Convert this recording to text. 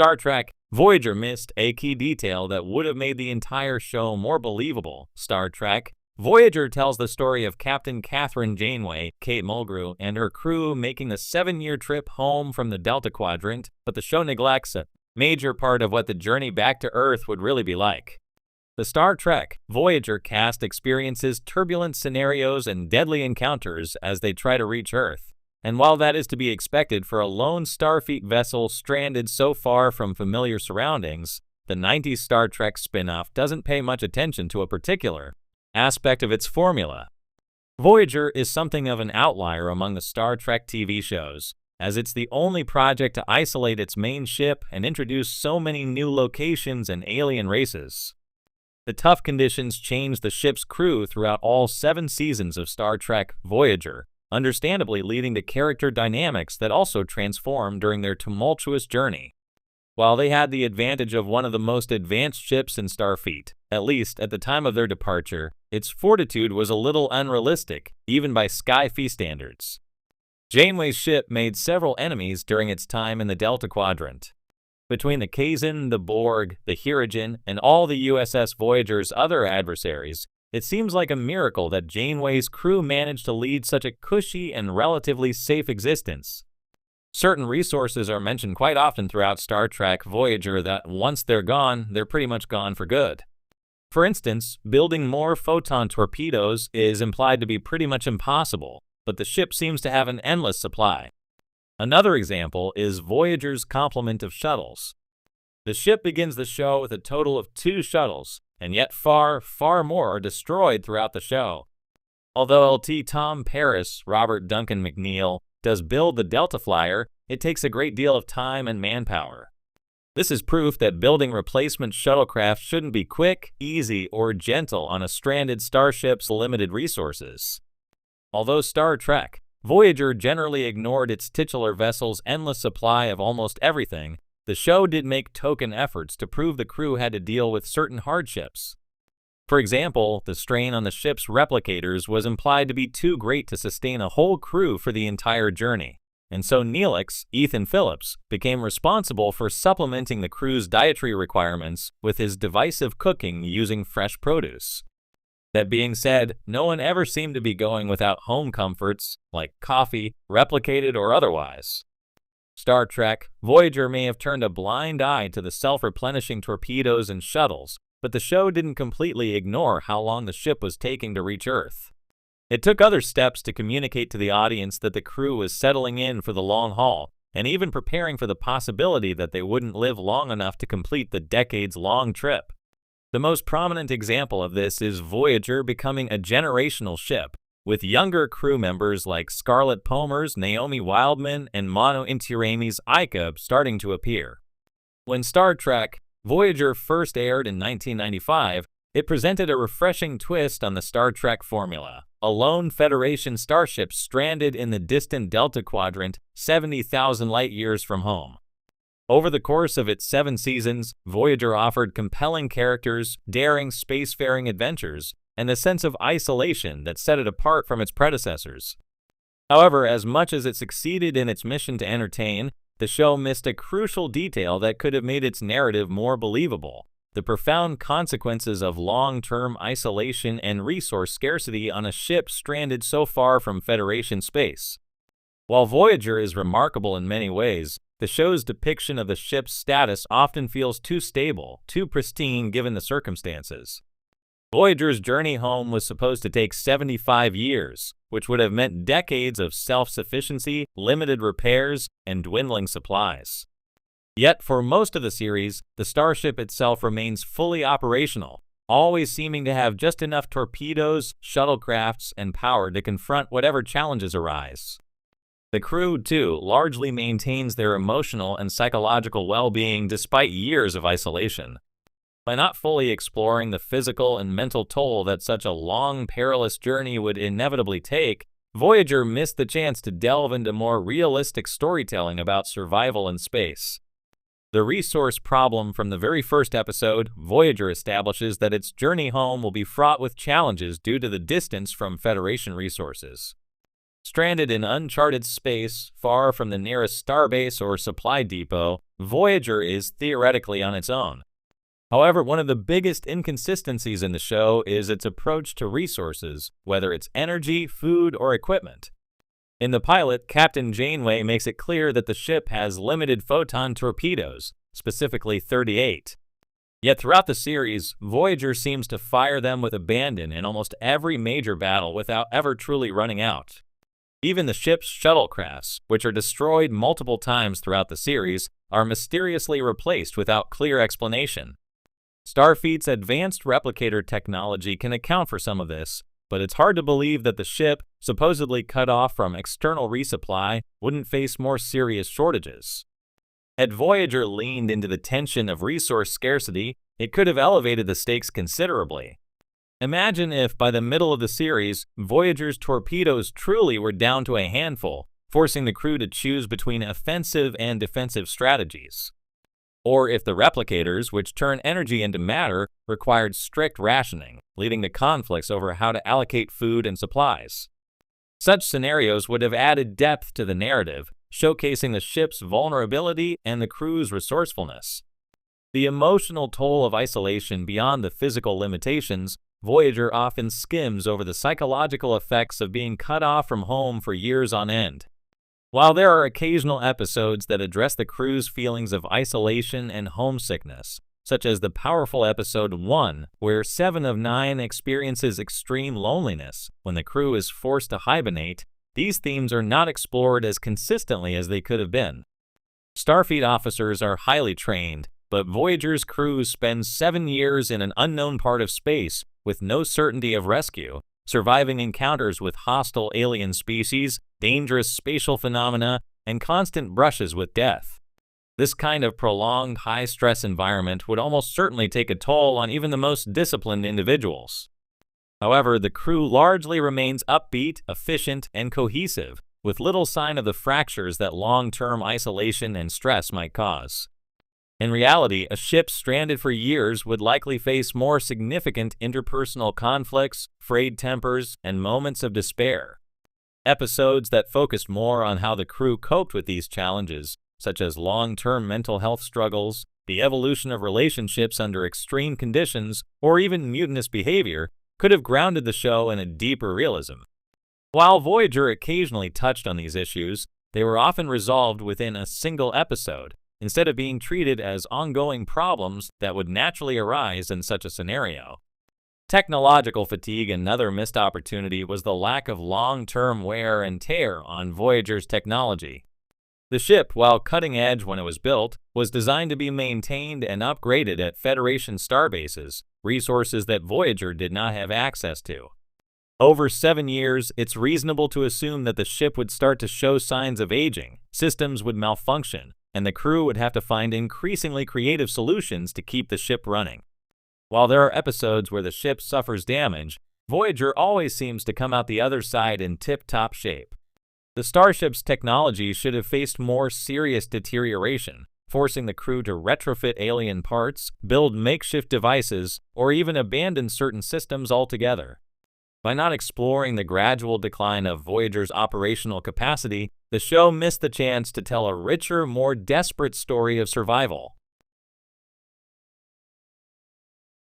Star Trek Voyager missed a key detail that would have made the entire show more believable. Star Trek Voyager tells the story of Captain Catherine Janeway, Kate Mulgrew, and her crew making the 7-year trip home from the Delta Quadrant, but the show neglects a major part of what the journey back to Earth would really be like. The Star Trek Voyager cast experiences turbulent scenarios and deadly encounters as they try to reach Earth. And while that is to be expected for a lone Starfleet vessel stranded so far from familiar surroundings, the 90s Star Trek spin-off doesn't pay much attention to a particular aspect of its formula. Voyager is something of an outlier among the Star Trek TV shows, as it's the only project to isolate its main ship and introduce so many new locations and alien races. The tough conditions changed the ship's crew throughout all 7 seasons of Star Trek Voyager, understandably leading to character dynamics that also transformed during their tumultuous journey. While they had the advantage of one of the most advanced ships in Starfleet, at least at the time of their departure, its fortitude was a little unrealistic, even by Sky-Fi standards. Janeway's ship made several enemies during its time in the Delta Quadrant. Between the Kazon, the Borg, the Hirogen, and all the USS Voyager's other adversaries, it seems like a miracle that Janeway's crew managed to lead such a cushy and relatively safe existence. Certain resources are mentioned quite often throughout Star Trek Voyager that once they're gone, they're pretty much gone for good. For instance, building more photon torpedoes is implied to be pretty much impossible, but the ship seems to have an endless supply. Another example is Voyager's complement of shuttles. The ship begins the show with a total of 2 shuttles, and yet far more are destroyed throughout the show. Although LT Tom Paris, Robert Duncan McNeil, does build the Delta Flyer, it takes a great deal of time and manpower. This is proof that building replacement shuttlecraft shouldn't be quick, easy, or gentle on a stranded starship's limited resources. Although Star Trek Voyager generally ignored its titular vessel's endless supply of almost everything, the show did make token efforts to prove the crew had to deal with certain hardships. For example, the strain on the ship's replicators was implied to be too great to sustain a whole crew for the entire journey, and so Neelix, Ethan Phillips, became responsible for supplementing the crew's dietary requirements with his divisive cooking using fresh produce. That being said, no one ever seemed to be going without home comforts, like coffee, replicated or otherwise. Star Trek Voyager may have turned a blind eye to the self-replenishing torpedoes and shuttles, but the show didn't completely ignore how long the ship was taking to reach Earth. It took other steps to communicate to the audience that the crew was settling in for the long haul, and even preparing for the possibility that they wouldn't live long enough to complete the decades-long trip. The most prominent example of this is Voyager becoming a generational ship, with younger crew members like Scarlett Palmer's Naomi Wildman and Mano Intiraymi's Ika starting to appear. When Star Trek Voyager first aired in 1995, it presented a refreshing twist on the Star Trek formula, a lone Federation starship stranded in the distant Delta Quadrant, 70,000 light-years from home. Over the course of its 7 seasons, Voyager offered compelling characters, daring spacefaring adventures, and a sense of isolation that set it apart from its predecessors. However, as much as it succeeded in its mission to entertain, the show missed a crucial detail that could have made its narrative more believable: the profound consequences of long-term isolation and resource scarcity on a ship stranded so far from Federation space. While Voyager is remarkable in many ways, the show's depiction of the ship's status often feels too stable, too pristine given the circumstances. Voyager's journey home was supposed to take 75 years, which would have meant decades of self-sufficiency, limited repairs, and dwindling supplies. Yet for most of the series, the starship itself remains fully operational, always seeming to have just enough torpedoes, shuttlecrafts, and power to confront whatever challenges arise. The crew, too, largely maintains their emotional and psychological well-being despite years of isolation. By not fully exploring the physical and mental toll that such a long, perilous journey would inevitably take, Voyager missed the chance to delve into more realistic storytelling about survival in space. The resource problem from the very first episode, Voyager establishes that its journey home will be fraught with challenges due to the distance from Federation resources. Stranded in uncharted space, far from the nearest starbase or supply depot, Voyager is theoretically on its own. However, one of the biggest inconsistencies in the show is its approach to resources, whether it's energy, food, or equipment. In the pilot, Captain Janeway makes it clear that the ship has limited photon torpedoes, specifically 38. Yet throughout the series, Voyager seems to fire them with abandon in almost every major battle without ever truly running out. Even the ship's shuttlecrafts, which are destroyed multiple times throughout the series, are mysteriously replaced without clear explanation. Starfleet's advanced replicator technology can account for some of this, but it's hard to believe that the ship, supposedly cut off from external resupply, wouldn't face more serious shortages. Had Voyager leaned into the tension of resource scarcity, it could have elevated the stakes considerably. Imagine if, by the middle of the series, Voyager's torpedoes truly were down to a handful, forcing the crew to choose between offensive and defensive strategies. Or if the replicators, which turn energy into matter, required strict rationing, leading to conflicts over how to allocate food and supplies. Such scenarios would have added depth to the narrative, showcasing the ship's vulnerability and the crew's resourcefulness. The emotional toll of isolation beyond the physical limitations, Voyager often skims over the psychological effects of being cut off from home for years on end. While there are occasional episodes that address the crew's feelings of isolation and homesickness, such as the powerful episode 1, where 7 of 9 experiences extreme loneliness when the crew is forced to hibernate, these themes are not explored as consistently as they could have been. Starfleet officers are highly trained, but Voyager's crew spends 7 years in an unknown part of space with no certainty of rescue, surviving encounters with hostile alien species, dangerous spatial phenomena, and constant brushes with death. This kind of prolonged, high-stress environment would almost certainly take a toll on even the most disciplined individuals. However, the crew largely remains upbeat, efficient, and cohesive, with little sign of the fractures that long-term isolation and stress might cause. In reality, a ship stranded for years would likely face more significant interpersonal conflicts, frayed tempers, and moments of despair. Episodes that focused more on how the crew coped with these challenges, such as long-term mental health struggles, the evolution of relationships under extreme conditions, or even mutinous behavior, could have grounded the show in a deeper realism. While Voyager occasionally touched on these issues, they were often resolved within a single episode, instead of being treated as ongoing problems that would naturally arise in such a scenario. Technological fatigue, another missed opportunity, was the lack of long-term wear and tear on Voyager's technology. The ship, while cutting edge when it was built, was designed to be maintained and upgraded at Federation starbases, resources that Voyager did not have access to. Over 7 years, it's reasonable to assume that the ship would start to show signs of aging, systems would malfunction, and the crew would have to find increasingly creative solutions to keep the ship running. While there are episodes where the ship suffers damage, Voyager always seems to come out the other side in tip-top shape. The starship's technology should have faced more serious deterioration, forcing the crew to retrofit alien parts, build makeshift devices, or even abandon certain systems altogether. By not exploring the gradual decline of Voyager's operational capacity, the show missed the chance to tell a richer, more desperate story of survival.